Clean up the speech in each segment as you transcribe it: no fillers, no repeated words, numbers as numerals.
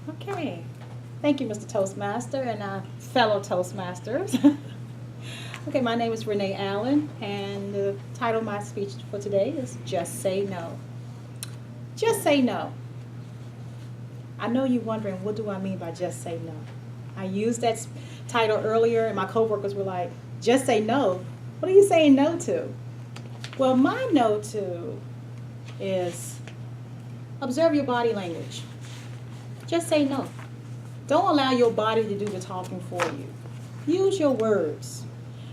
Okay. Thank you, Mr. Toastmaster and fellow Toastmasters. Okay, my name is Renaee Allen, and the title of my speech for today is Just Say No. Just say no. I know you're wondering, what do I mean by just say no? I used that title earlier, and my coworkers were like, just say no? What are you saying no to? Well, my no to is observe your body language. Just say no. Don't allow your body to do the talking for you. Use your words.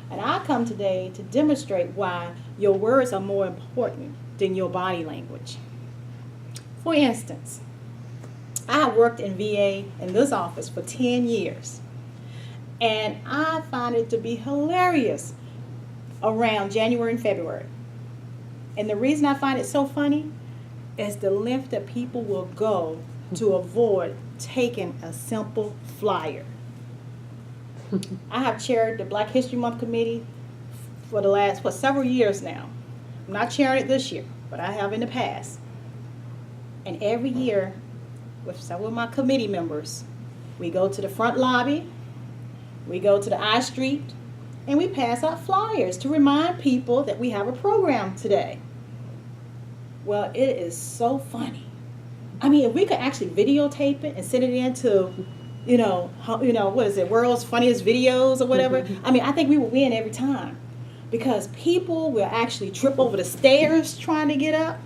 And I come today to demonstrate why your words are more important than your body language. For instance, I have worked in VA in this office for 10 years. And I find it to be hilarious around January and February. And the reason I find it so funny is the length that people will go to avoid taking a simple flyer. I have chaired the Black History Month committee for several years now. I'm not chairing it this year, but I have in the past. And every year, with several of my committee members, we go to the front lobby, we go to the I Street, and we pass out flyers to remind people that we have a program today. Well, it is so funny. I mean, if we could actually videotape it and send it into, what is it, world's funniest videos or whatever, I mean, I think we would win every time. Because people will actually trip over the stairs trying to get up,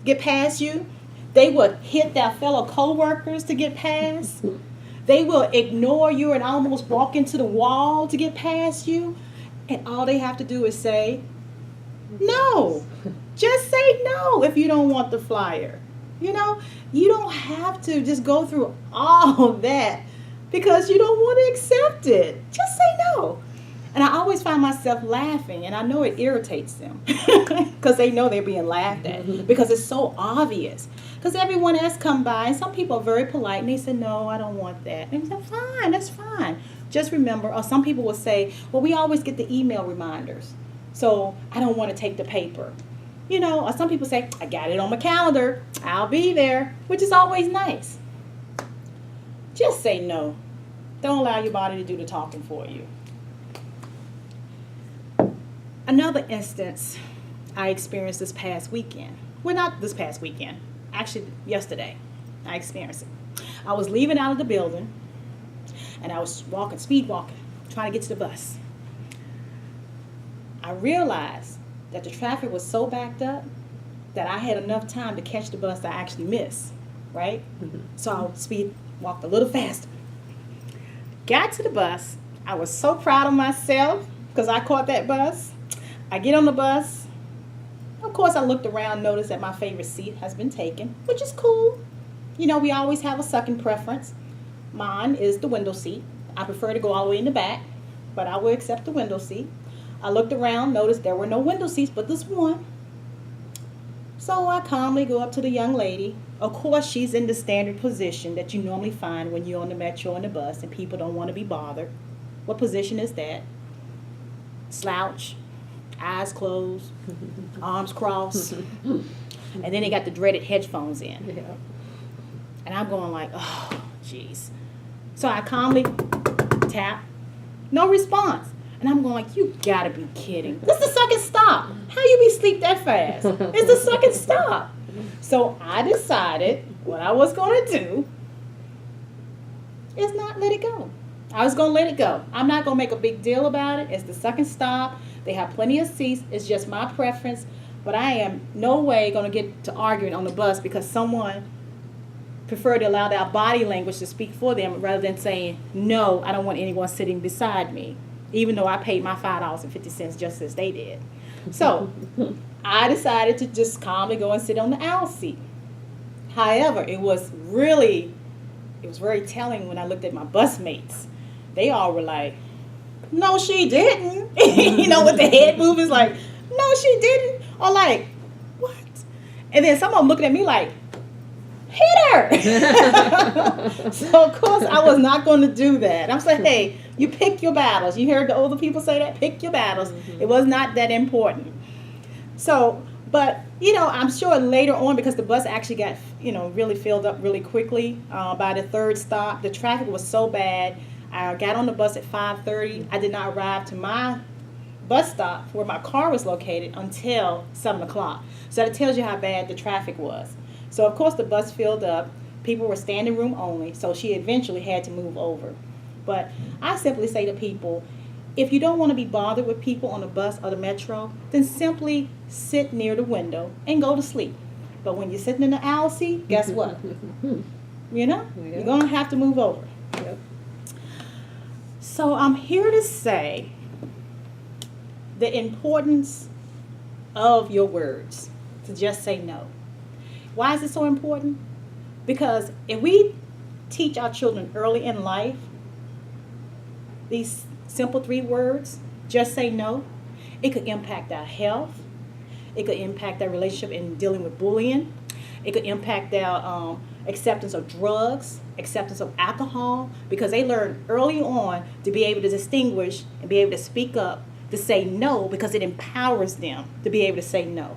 get past you. They will hit their fellow co-workers to get past. They will ignore you and almost walk into the wall to get past you. And all they have to do is say, no. Just say no if you don't want the flyer. You don't have to just go through all that because you don't want to accept it. Just say no. And I always find myself laughing, and I know it irritates them because they know they're being laughed at because it's so obvious. Because everyone else come by, and some people are very polite, and they say, no, I don't want that. And I say, fine, that's fine. Just remember, or some people will say, well, we always get the email reminders, so I don't want to take the paper. Or some people say, I got it on my calendar, I'll be there, which is always nice. Just say no. Don't allow your body to do the talking for you. Another instance I experienced this past weekend. Well, not this past weekend. Actually, yesterday, I experienced it. I was leaving out of the building, and I was speed walking, trying to get to the bus. I realized that the traffic was so backed up that I had enough time to catch the bus I actually missed, right? So I speed walked a little faster. Got to the bus. I was so proud of myself because I caught that bus. I get on the bus. Of course, I looked around, noticed that my favorite seat has been taken, which is cool. We always have a second preference. Mine is the window seat. I prefer to go all the way in the back, but I will accept the window seat. I looked around, noticed there were no window seats but this one. So I calmly go up to the young lady. Of course, she's in the standard position that you normally find when you're on the metro and the bus and people don't want to be bothered. What position is that? Slouch. Eyes closed, arms crossed, and then they got the dreaded headphones in. Yeah. And I'm going like, oh, jeez. So I calmly tap, no response. And I'm going like, you gotta be kidding. This is the second stop. How you be asleep that fast? It's the second stop. So I decided what I was gonna do is not let it go. I was gonna let it go. I'm not gonna make a big deal about it. It's the second stop. They have plenty of seats. It's just my preference. But I am no way going to get to arguing on the bus because someone preferred to allow their body language to speak for them rather than saying, no, I don't want anyone sitting beside me, even though I paid my $5.50 just as they did. So I decided to just calmly go and sit on the aisle seat. However, it was very telling when I looked at my bus mates. They all were like, no, she didn't. With the head movements like, no, she didn't. Or like, what? And then some of them looking at me like, hit her. So, of course, I was not going to do that. I'm saying, hey, you pick your battles. You heard the older people say that? Pick your battles. Mm-hmm. It was not that important. So But, I'm sure later on, because the bus actually got, really filled up really quickly. By the third stop, the traffic was so bad. I got on the bus at 5:30. I did not arrive to my bus stop where my car was located until 7 o'clock. So that tells you how bad the traffic was. So, of course, the bus filled up. People were standing room only. So she eventually had to move over. But I simply say to people, if you don't want to be bothered with people on the bus or the metro, then simply sit near the window and go to sleep. But when you're sitting in the aisle seat, guess what? You're going to have to move over. Yep. So I'm here to say the importance of your words, to just say no. Why is it so important? Because if we teach our children early in life these simple 3 words, just say no, it could impact our health. It could impact our relationship in dealing with bullying. It could impact our acceptance of drugs, acceptance of alcohol, because they learn early on to be able to distinguish and be able to speak up, to say no, because it empowers them to be able to say no.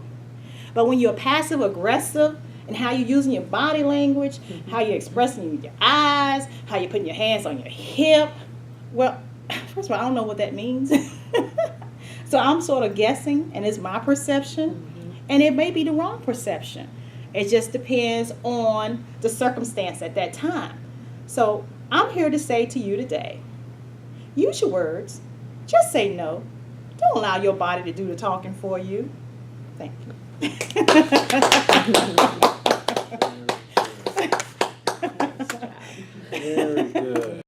But when you're passive aggressive and how you're using your body language, how you're expressing with your eyes, how you're putting your hands on your hip, well, first of all, I don't know what that means. So I'm sort of guessing, and it's my perception, and it may be the wrong perception. It just depends on the circumstance at that time. So I'm here to say to you today, use your words. Just say no. Don't allow your body to do the talking for you. Thank you. Very good.